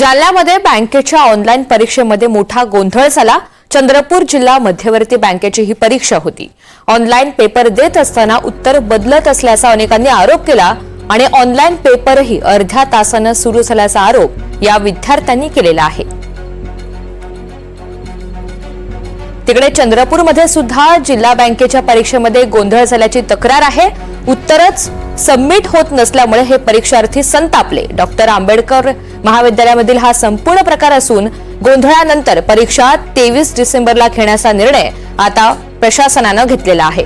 जालन्यामध्ये बँकेच्या ऑनलाईन परीक्षेमध्ये मोठा गोंधळ झाला। चंद्रपूर जिल्हा मध्यवर्ती बँकेची ही परीक्षा होती। ऑनलाईन पेपर देत असताना उत्तर बदलत असल्याचा अनेकांनी आरोप केला आणि ऑनलाईन पेपरही अर्ध्या तासाने सुरू झाल्याचा आरोप या विद्यार्थ्यांनी केलेला आहे। तिकडे चंद्रपूरमध्ये सुद्धा जिल्हा बँकेच्या परीक्षेमध्ये गोंधळ झाल्याची तक्रार आहे। उत्तरच सबमिट होत नसल्यामुळे हे परीक्षार्थी संतापले। डॉक्टर आंबेडकर महाविद्यालयामधील हा संपूर्ण प्रकार असून गोंधळानंतर परीक्षा 23 डिसेंबरला घेण्याचा निर्णय आता प्रशासनाने घेतलेला आहे।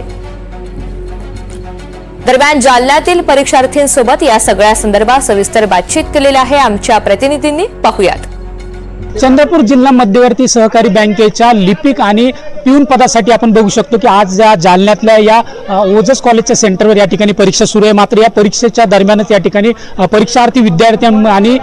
दरम्यान जालन्यातील परीक्षार्थींसोबत या सगळ्या संदर्भात सविस्तर बातचीत केलेली आहे आमच्या प्रतिनिधींनी। पाहूयात। चंद्रपूर जिल्हा मध्यवर्ती सहकारी बँकेच्या लिपिक आणि पिऊन पदासाठी आपण बघू शकतो की आज या जालन्यातल्या या ओजस कॉलेजच्या सेंटरवर या ठिकाणी परीक्षा सुरू आहे। मात्र या परीक्षेच्या दरम्यानच या ठिकाणी परीक्षार्थी विद्यार्थी आणि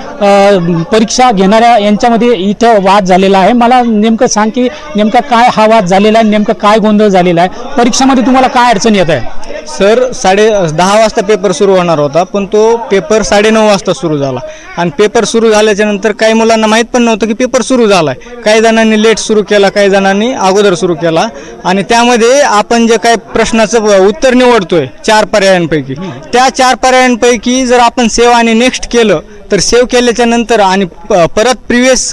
परीक्षा घेणाऱ्या यांच्यामध्ये इथं वाद झालेला आहे। मला नेमकं सांग की नेमका काय हा वाद झालेला आहे, नेमका काय गोंधळ झालेला आहे, परीक्षेमध्ये तुम्हाला काय अडचण येत आहे? सर 10:30 वाजता पेपर सुरू होणार होता, पण तो पेपर 9:30 वाजता सुरू झाला आणि पेपर सुरू झाल्याच्या नंतर काही मुलांना माहीत पण नव्हतं की पेपर सुरू झालाय। काही जणांनी लेट सुरू केला, काही जणांनी अगोदर सुरू केला आणि त्यामध्ये आपण जे काही प्रश्नाचं उत्तर निवडतोय 4 पर्यायांपैकी, त्या 4 पर्यायांपैकी जर आपण सेव्ह आणि नेक्स्ट केलं तर सेव्ह केल्याच्या नंतर आणि परत प्रिव्हियस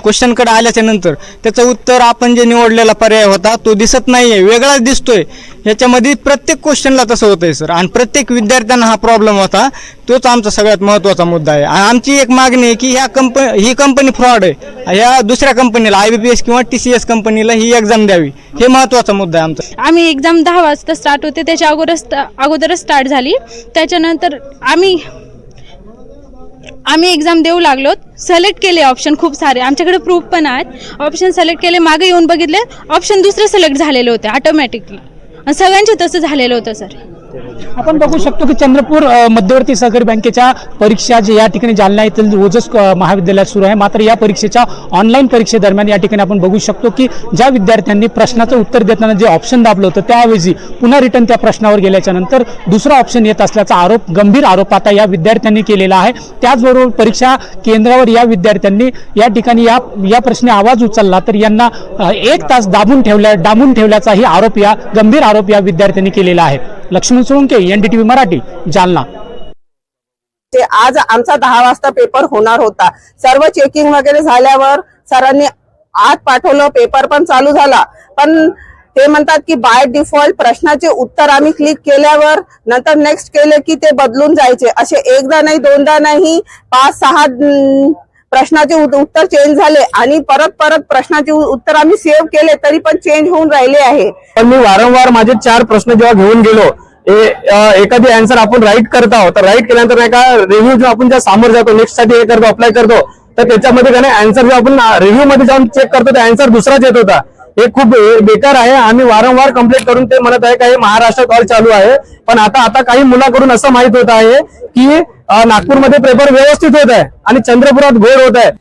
क्वेश्चनकडे आल्याच्या नंतर त्याचं उत्तर आपण जे निवडलेला पर्याय होता तो दिसत नाहीये, वेगळाच दिसतोय। याच्यामध्ये प्रत्येक क्वेश्चनला तसं होतंय सर आणि प्रत्येक विद्यार्थ्यांना हा प्रॉब्लेम होता। तोच आमचा सगळ्यात महत्त्वाचा मुद्दा आहे आणि आमची एक मागणी आहे की ही कंपनी फ्रॉड आहे, या दुसऱ्या कंपनीला IBPS किंवा TCS कंपनीला ही एक्झाम द्यावी, हे महत्त्वाचा मुद्दा आहे आमचा। आम्ही एक्झाम 10 वाजता स्टार्ट होते, त्याच्या अगोदरच स्टार्ट झाली। त्याच्यानंतर आम्ही एक्झाम देऊ लागलो, सिलेक्ट केले ऑप्शन खूप सारे, आमच्याकडे प्रूफ पण आहेत। ऑप्शन सिलेक्ट केले, मागे येऊन बघितले ऑप्शन दुसरे सिलेक्ट झालेले होते ऑटोमॅटिकली आणि सगळ्यांचे तसं झालेलं होतं सर। आपण बघू शकतो की चंद्रपूर मध्यवर्ती सहकारी बँकेच्या परीक्षा जे या ठिकाणी जालना येथील ओजस महाविद्यालयात सुरू आहे। मात्र या परीक्षेच्या ऑनलाईन परीक्षेदरम्यान या ठिकाणी आपण बघू शकतो की ज्या विद्यार्थ्यांनी प्रश्नाचं उत्तर देताना जे ऑप्शन दाबलं होतं त्याऐवजी पुन्हा रिटर्न त्या प्रश्नावर गेल्याच्या नंतर दुसरा ऑप्शन येत असल्याचा आरोप, गंभीर आरोप आता या विद्यार्थ्यांनी केलेला आहे। त्याचबरोबर परीक्षा केंद्रावर या विद्यार्थ्यांनी या ठिकाणी या प्रश्नी आवाज उचलला तर यांना 1 तास डांबून ठेवल्याचाही आरोप, या गंभीर आरोप या विद्यार्थ्यांनी केलेला आहे। लक्ष्मण सोळंके, NDTV मराठी, जालना। आज आमचा 10 वाजता पेपर होणार होता। सर्व चेकिंग वगैरे झाल्यावर सरांनी आत पाठवलं, पेपर पण चालू झाला, पण ते म्हणतात की बाय डिफॉल्ट प्रश्नाचे उत्तर आम्ही क्लिक केल्यावर नंतर नेक्स्ट केले की ते बदलून जायचे। असे एकदा नाही, दोनदा नाही, 5-6 प्रश्नाचे उत्तर चेंज झाले आणि परत प्रश्नाचे उत्तर आम्ही सेव्ह केले तरी पण चेंज होऊन राहिले आहे। पण मी वारंवार माझे 4 प्रश्न जेव्हा घेऊन गेलो, एखादी आन्सर आपण राईट करत आहोत तर राईट केल्यानंतर नाही का रिव्ह्यू जो आपण ज्या समोर जातो, नेक्स्ट साठी हे करतो, अप्लाय करतो, तर त्याच्यामध्ये काय आन्सर जो आपण रिव्ह्यू मध्ये जाऊन चेक करतो ते आन्सर दुसराच येत होता। हे खूप बेकार आहे। आम्ही वारंवार कंप्लेंट करून ते म्हणत आहे काही महाराष्ट्रात ऑल चालू आहे, पण आता काही मुलाकडून असं माहित होत आहे की नागपूरमध्ये पेपर व्यवस्थित होत आहे आणि चंद्रपुरात घोळ होत आहे।